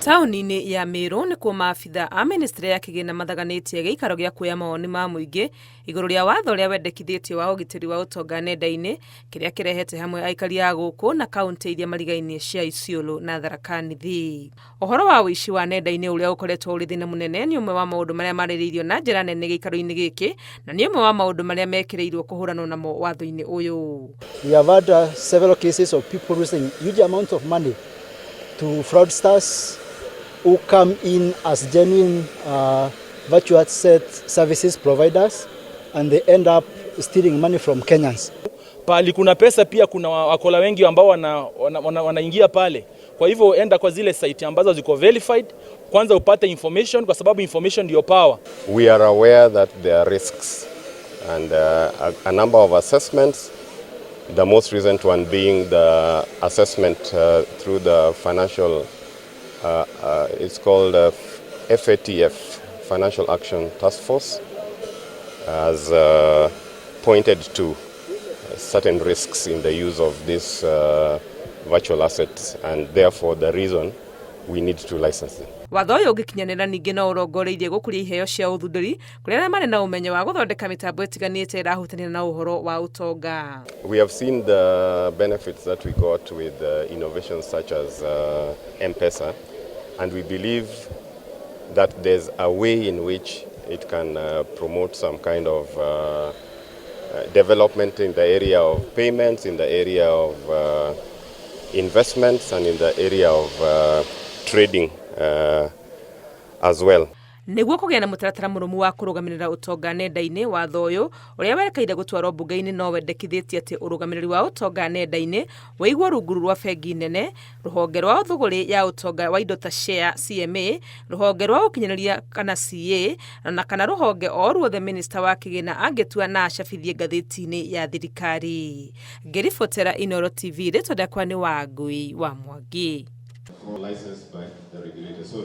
Taũni-inĩ ya Meru nĩ kuo maabitha a ministry ya kĩgĩna mathaganĩtie gĩikaro gĩa kuoya mawoni ma mũingĩ igũrũ rĩa watho ũrĩa wendekithĩtio wa ũgitĩri wa ũtonga nenda-inĩ, kĩrĩa kĩrehete hamwe aikari a gũkũ na kaunti iria marigainie cia Isiolo na Tharaka Nithi. Ũhoro wa ũici wa nenda-inĩ ũrĩa ũkoretwo ũrĩ thĩna mũnene nĩ ũmwe wa maũndũ marĩa marĩrĩirio na njĩra nene gĩikaro-inĩ gĩkĩ, na nĩ ũmwe wa maũndũ marĩa mekĩrĩirwo kũhũranwo namo watho-inĩ ũyũ. We have had several cases of people losing huge amounts of money to fraudsters who come in as genuine virtual asset services providers, and they end up stealing money from Kenyans. Pali kuna pesa pia kuna wakola wengi ambao wanaingia pale. Kwa hivyo enda kwa zile site ambazo ziko verified, kwanza upate information kwa sababu information ndio power. We are aware that there are risks and a number of assessments, the most recent one being the assessment through the financial it's called FATF, Financial Action Task Force, has pointed to certain risks in the use of these virtual assets, and therefore the reason we need to license them. Watho ũyũ ũngĩkinyanĩra ningĩ no ũrongoreirie gũkũria iheo cia ũthundũri kũrĩa arĩa marĩ na ũmenyo wa gũthondeka mĩtambo ĩtiganĩte ĩrahutania na ũhoro wa ũtonga. We have seen the benefits that we got with innovations such as M-Pesa, and we believe that there's a way in which it can promote some kind of development in the area of payments, in the area of investments, and in the area of trading as well. Nĩguo kũgĩa na mũtaratara mũrũmu wa kũrũgamĩrĩra ũtonga nenda-inĩ, watho ũyũ ũrĩa werekeire gũtwarwo mbunge-inĩ no wendekithĩtie atĩ ũrũgamĩrĩri wa ũtonga nenda-inĩ wĩigwo rungu rwa bengi nene, rũhonge rwa ũthũgũri ya ũtonga wa indo ta share CMA, rũhonge rwa ũkinyanĩria kana CA, na kana rũhonge o ruothe minista wa kĩgĩna angĩtua na acabithie ngathĩti-inĩ ya thirikari. Ngĩribotera Inooro TV, rĩtwa rĩakwa nĩ Wangui wa Mwangi.